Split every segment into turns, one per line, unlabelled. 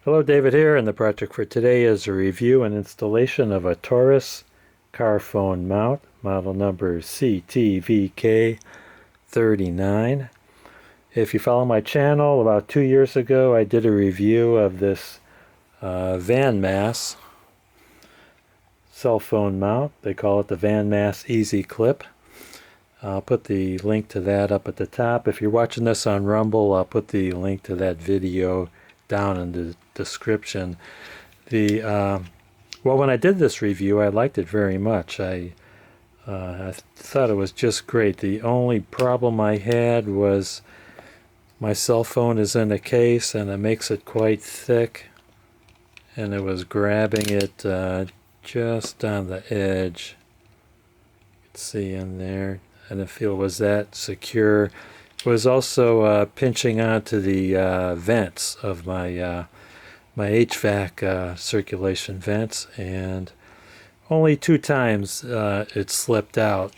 Hello, David here, and the project for today is a review and installation of a Torras car phone mount, model number CTVK39. If you follow my channel, about 2 years ago I did a review of this Vanmass cell phone mount. They call it the Vanmass Easy Clip. I'll put the link to that up at the top. If you're watching this on Rumble, I'll put the link to that video down in the description. Well, when I did this review, I liked it very much. I thought it was just great. The only problem I had was my cell phone is in a case and it makes it quite thick, and it was grabbing it just on the edge. You can see in there. I didn't feel it was that secure. It was also pinching onto the vents of my my HVAC circulation vents, and only 2 times it slipped out.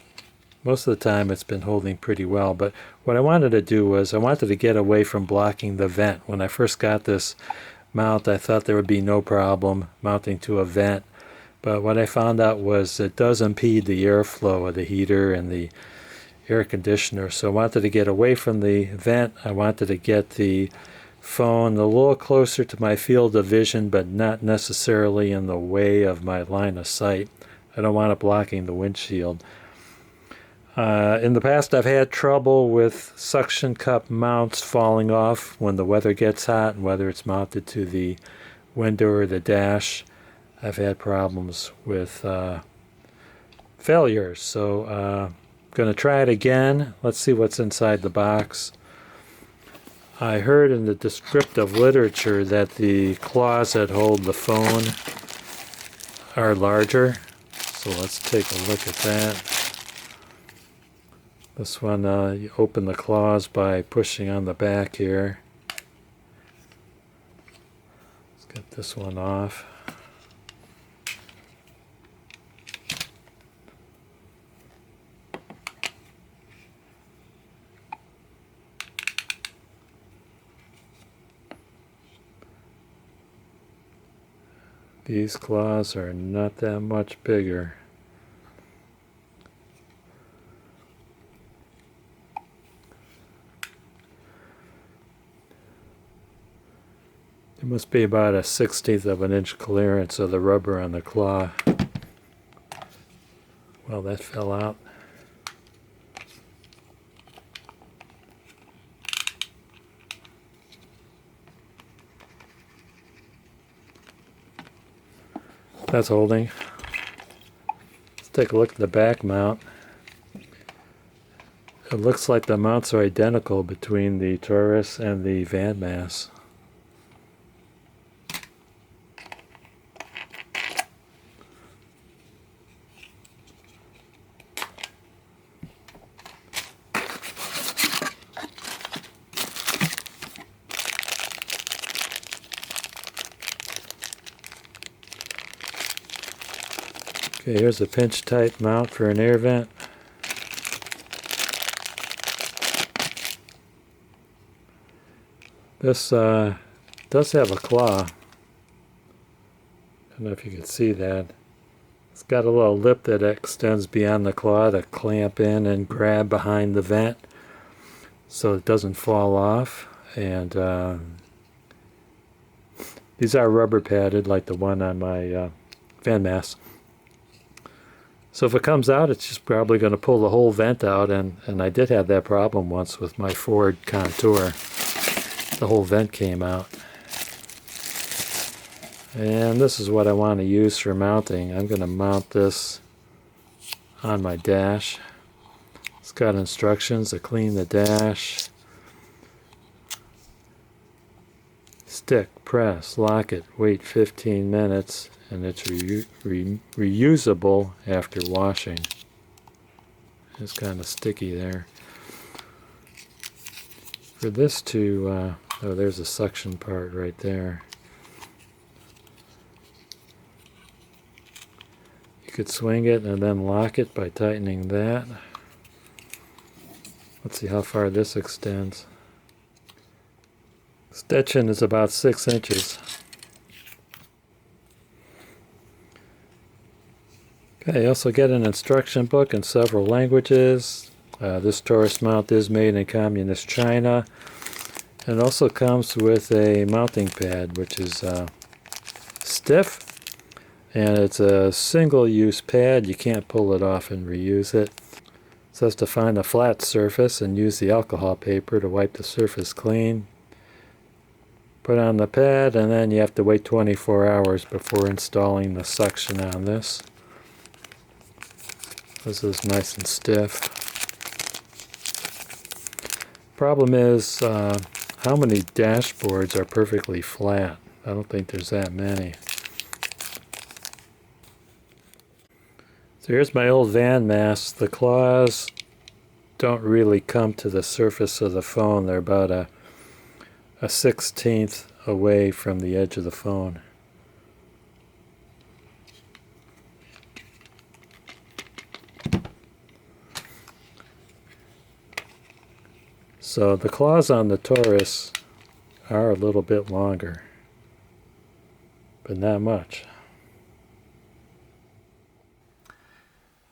Most of the time it's been holding pretty well, but what I wanted to do was I wanted to get away from blocking the vent. When I first got this mount, I thought there would be no problem mounting to a vent, but what I found out was it does impede the airflow of the heater and the air conditioner. So I wanted to get away from the vent. I wanted to get the phone a little closer to my field of vision, but not necessarily in the way of my line of sight. I don't want it blocking the windshield. In the past, I've had trouble with suction cup mounts falling off when the weather gets hot, and whether it's mounted to the window or the dash, I've had problems with failures. So going to try it again. Let's see what's inside the box. I heard in the descriptive literature that the claws that hold the phone are larger, so let's take a look at that. This one, you open the claws by pushing on the back here. Let's get this one off. These claws are not that much bigger. It must be about a 1/16 of an inch clearance of the rubber on the claw. Well, that fell out. That's holding. Let's take a look at the back mount. It looks like the mounts are identical between the Torras and the Vanmass. Okay, here's a pinch type mount for an air vent. This does have a claw. I don't know if you can see that. It's got a little lip that extends beyond the claw to clamp in and grab behind the vent so it doesn't fall off. And these are rubber padded like the one on my Vanmass. So if it comes out, it's just probably going to pull the whole vent out, and I did have that problem once with my Ford Contour. The whole vent came out. And this is what I want to use for mounting. I'm going to mount this on my dash. It's got instructions to clean the dash. Stick, press, lock it, wait 15 minutes. And it's reusable after washing. It's kind of sticky there. For this to, oh, there's a suction part right there. You could swing it and then lock it by tightening that. Let's see how far this extends. Extension is about 6 inches. Okay, you also get an instruction book in several languages. This Torras mount is made in communist China. It also comes with a mounting pad, which is stiff, and it's a single-use pad. You can't pull it off and reuse it. It says to find a flat surface and use the alcohol paper to wipe the surface clean. Put on the pad, and then you have to wait 24 hours before installing the suction on this. This is nice and stiff. Problem is, how many dashboards are perfectly flat? I don't think there's that many. So here's my old Vanmass. The claws don't really come to the surface of the phone. They're about a 1/16 away from the edge of the phone. So the claws on the Torras are a little bit longer, but not much.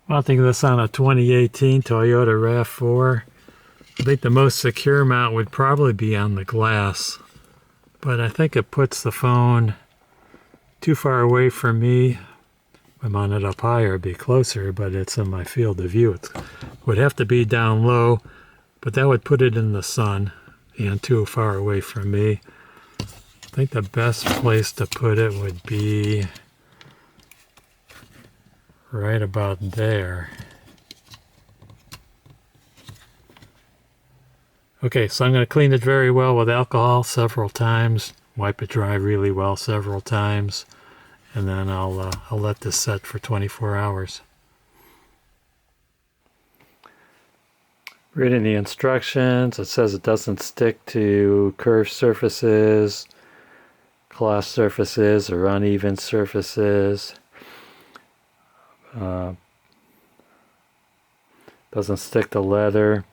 Mounting this on a 2018 Toyota RAV4. I think the most secure mount would probably be on the glass, but I think it puts the phone too far away from me. If I mount it up higher, it'd be closer, but it's in my field of view. It would have to be down low, but that would put it in the sun and too far away from me. I think the best place to put it would be right about there. Okay, so I'm going to clean it very well with alcohol several times, wipe it dry really well several times, and then I'll let this set for 24 hours. Reading the instructions, it says it doesn't stick to curved surfaces, cloth surfaces, or uneven surfaces. Doesn't stick to leather.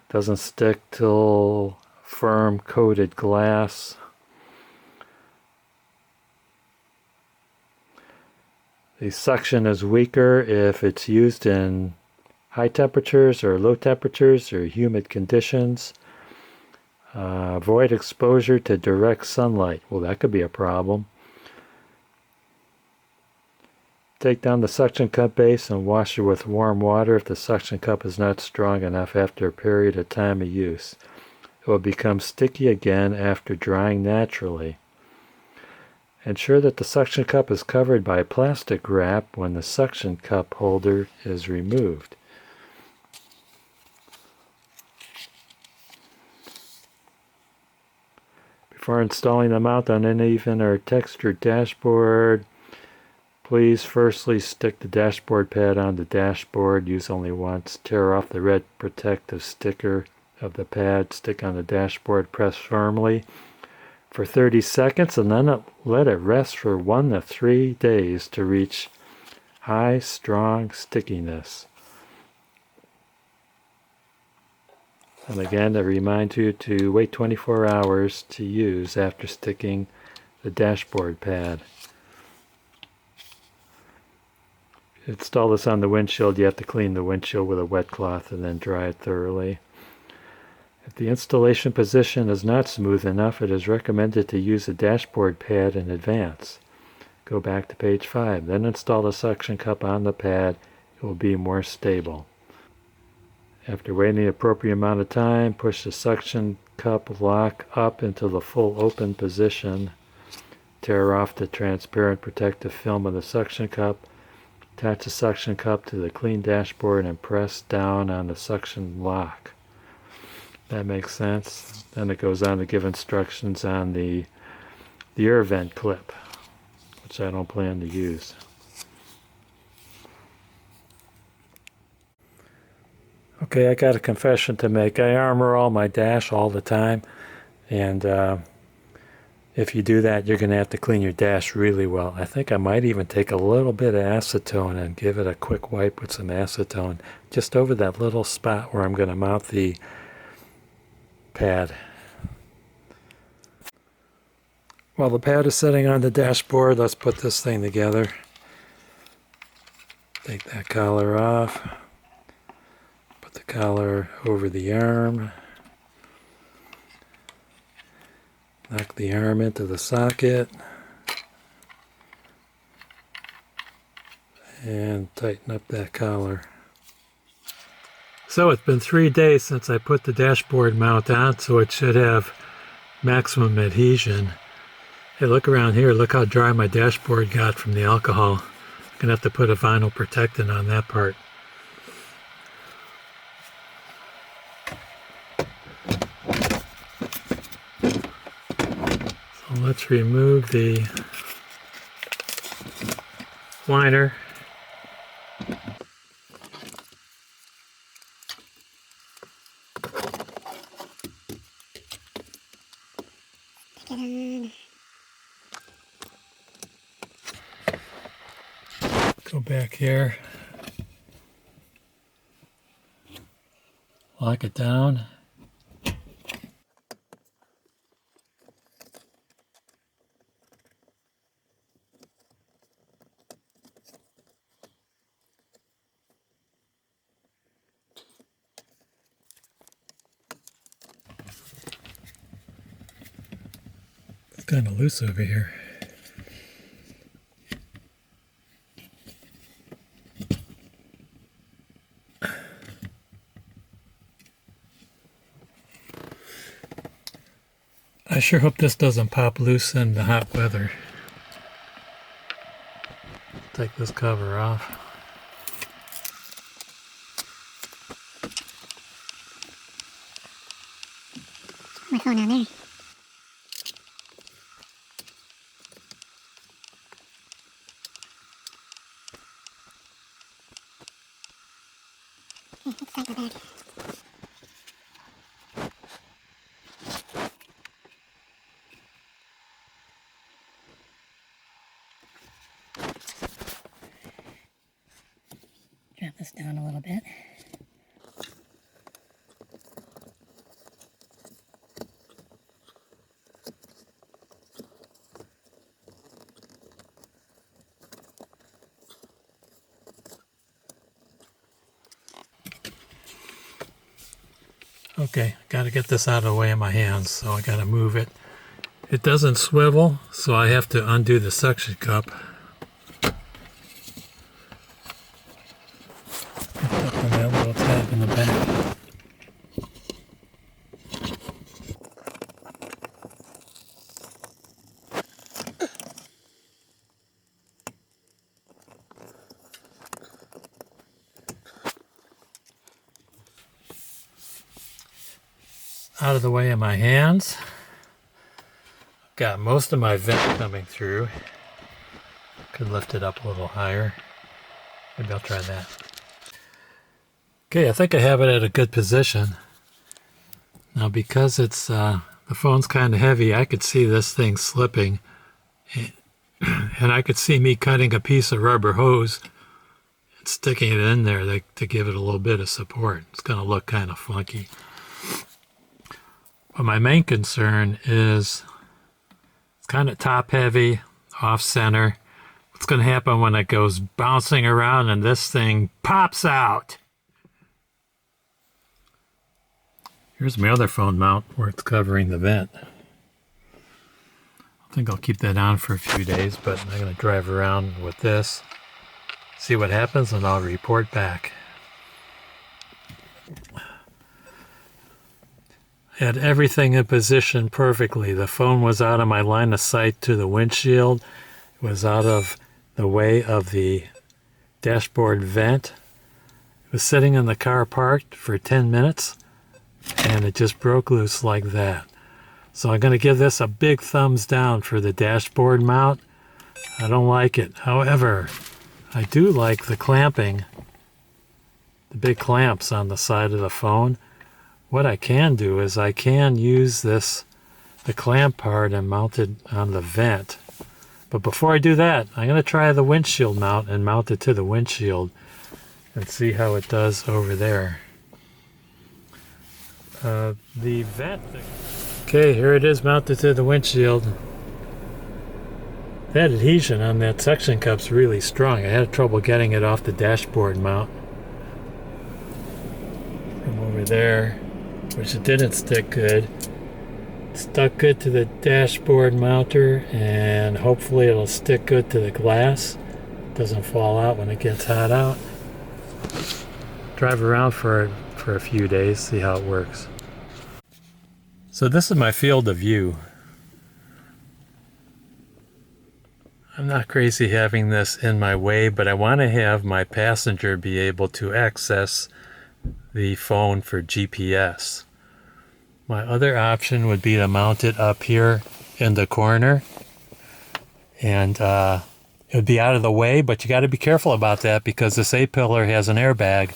Doesn't stick to firm coated glass. The suction is weaker if it's used in high temperatures or low temperatures or humid conditions. Avoid exposure to direct sunlight. Well, that could be a problem. Take down the suction cup base and wash it with warm water if the suction cup is not strong enough after a period of time of use. It will become sticky again after drying naturally. Ensure that the suction cup is covered by plastic wrap when the suction cup holder is removed. Before installing the mount on an uneven or textured dashboard, please firstly stick the dashboard pad on the dashboard. Use only once. Tear off the red protective sticker of the pad. Stick on the dashboard. Press firmly for 30 seconds and then let it rest for 1 to 3 days to reach high, strong stickiness. And again, I remind you to wait 24 hours to use after sticking the dashboard pad. Install this on the windshield. You have to clean the windshield with a wet cloth and then dry it thoroughly. If the installation position is not smooth enough, it is recommended to use a dashboard pad in advance. Go back to page 5. Then install the suction cup on the pad. It will be more stable. After waiting the appropriate amount of time, push the suction cup lock up into the full open position. Tear off the transparent protective film of the suction cup. Attach the suction cup to the clean dashboard and press down on the suction lock. That makes sense. Then it goes on to give instructions on the air vent clip, which I don't plan to use. Okay, I got a confession to make. I armor all my dash all the time, and if you do that, you're going to have to clean your dash really well. I think I might even take a little bit of acetone and give it a quick wipe with some acetone just over that little spot where I'm going to mount the pad. While the pad is sitting on the dashboard, let's put this thing together. Take that collar off. Put the collar over the arm. Knock the arm into the socket. And tighten up that collar. So it's been 3 days since I put the dashboard mount on, so it should have maximum adhesion. Hey, look around here. Look how dry my dashboard got from the alcohol. I'm going to have to put a vinyl protectant on that part. So let's remove the liner. Go back here, lock it down. It's kind of loose over here. I sure hope this doesn't pop loose in the hot weather. Take this cover off.
My phone on there. Okay, let's tighten the back. Drop this down a little bit.
Okay, got to get this out of the way of my hands, so I got to move it. It doesn't swivel, so I have to undo the suction cup. Picked up on that little tab in the back. Out of the way of my hands. Got most of my vent coming through. Could lift it up a little higher. Maybe I'll try that. Okay, I think I have it at a good position. Now because it's the phone's kind of heavy, I could see this thing slipping. And I could see me cutting a piece of rubber hose and sticking it in there to give it a little bit of support. It's going to look kind of funky. But my main concern is it's kind of top heavy, off center. What's going to happen when it goes bouncing around and this thing pops out? Here's my other phone mount where it's covering the vent. I think I'll keep that on for a few days, but I'm going to drive around with this, see what happens, and I'll report back. Had everything in position perfectly. The phone was out of my line of sight to the windshield. It was out of the way of the dashboard vent. It was sitting in the car parked for 10 minutes and it just broke loose like that. So I'm going to give this a big thumbs down for the dashboard mount. I don't like it. However, I do like the clamping, the big clamps on the side of the phone. What I can do is I can use the clamp part and mount it on the vent. But before I do that, I'm going to try the windshield mount and mount it to the windshield and see how it does over there. The vent thing. Okay, here it is mounted to the windshield. That adhesion on that suction cup's really strong. I had trouble getting it off the dashboard mount from over there, which it didn't stick good. It stuck good to the dashboard mounter, and hopefully it'll stick good to the glass. It doesn't fall out when it gets hot out. Drive around for a few days, see how it works. So this is my field of view. I'm not crazy having this in my way, but I want to have my passenger be able to access the phone for GPS. My other option would be to mount it up here in the corner, and it would be out of the way, but you got to be careful about that because this A-pillar has an airbag.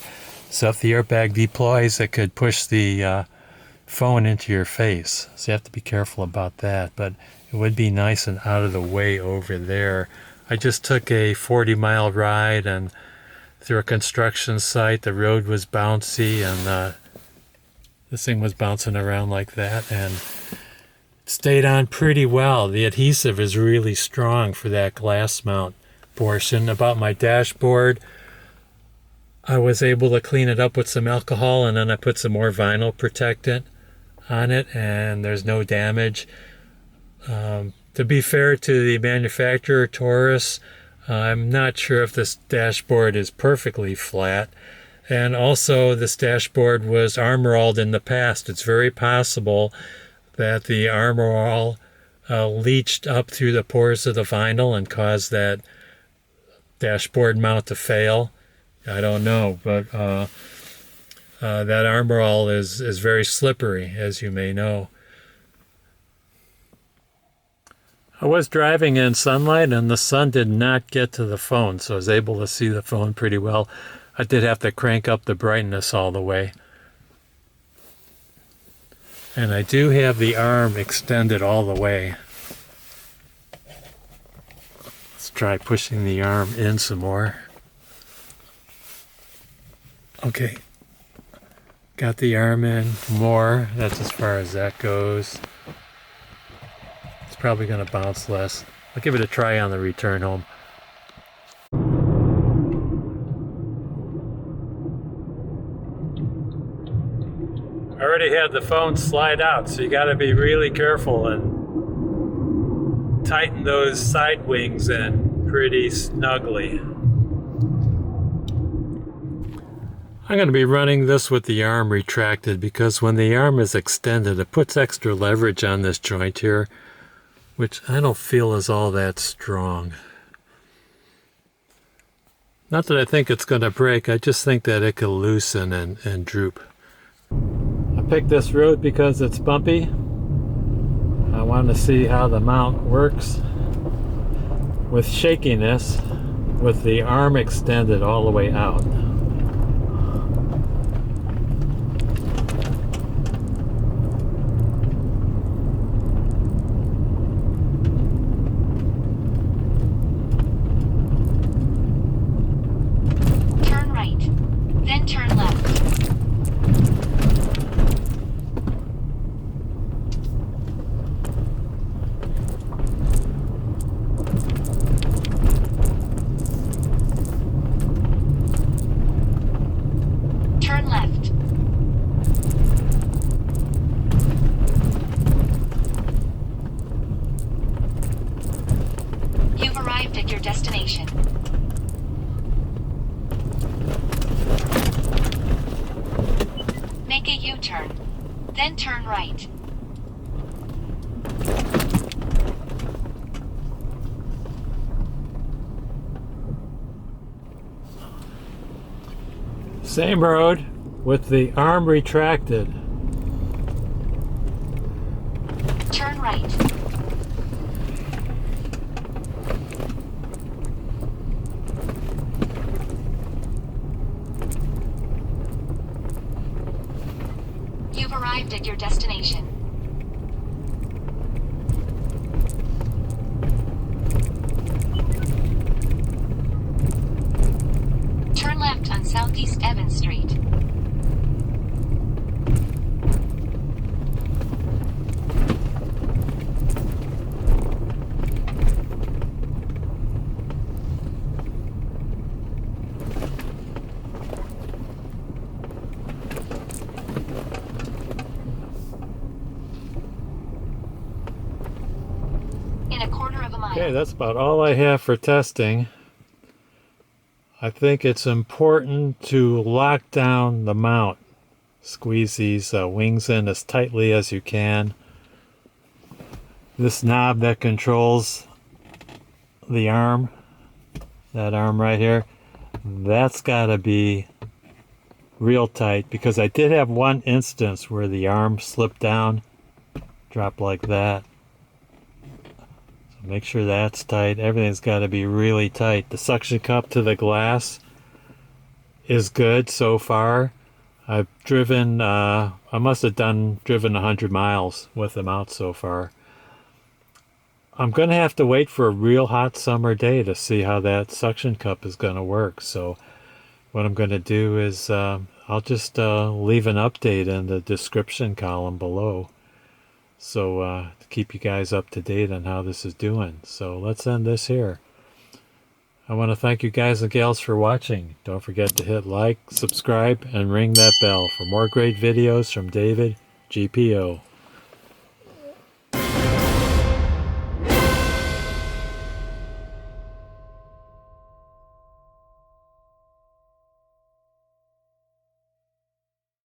So if the airbag deploys, it could push the phone into your face. So you have to be careful about that, but it would be nice and out of the way over there. I just took a 40-mile ride and through a construction site. The road was bouncy, and this thing was bouncing around like that, and it stayed on pretty well. The adhesive is really strong for that glass mount portion. About my dashboard, I was able to clean it up with some alcohol, and then I put some more vinyl protectant on it, and there's no damage. To be fair to the manufacturer, Torras, I'm not sure if this dashboard is perfectly flat. And also, this dashboard was Armor All'd in the past. It's very possible that the Armor All leached up through the pores of the vinyl and caused that dashboard mount to fail. I don't know, but that Armor All is very slippery, as you may know. I was driving in sunlight, and the sun did not get to the phone, so I was able to see the phone pretty well. I did have to crank up the brightness all the way. And I do have the arm extended all the way. Let's try pushing the arm in some more. Okay. Got the arm in more. That's as far as that goes. Probably going to bounce less. I'll give it a try on the return home. I already had the phone slide out, so you got to be really careful and tighten those side wings in pretty snugly. I'm going to be running this with the arm retracted because when the arm is extended, it puts extra leverage on this joint here, which I don't feel is all that strong. Not that I think it's going to break, I just think that it could loosen and droop. I picked this road because it's bumpy. I want to see how the mount works with shakiness with the arm extended all the way out.
Destination. Make a U-turn, then turn right.
Same road with the arm retracted.
Turn right. You've arrived at your destination. Turn left on Southeast Evans Street. In a quarter of a mile.
Okay, that's about all I have for testing. I think it's important to lock down the mount. Squeeze these wings in as tightly as you can. This knob that controls the arm, that arm right here, that's got to be real tight, because I did have one instance where the arm slipped down, dropped like that. So make sure that's tight. Everything's got to be really tight. The suction cup to the glass is good so far. I've driven, I must have driven 100 miles with them out so far. I'm going to have to wait for a real hot summer day to see how that suction cup is going to work. So what I'm going to do is I'll just leave an update in the description column below. So to keep you guys up to date on how this is doing. So let's end this here. I want to thank you guys and gals for watching. Don't forget to hit like, subscribe, and ring that bell for more great videos from David GPO.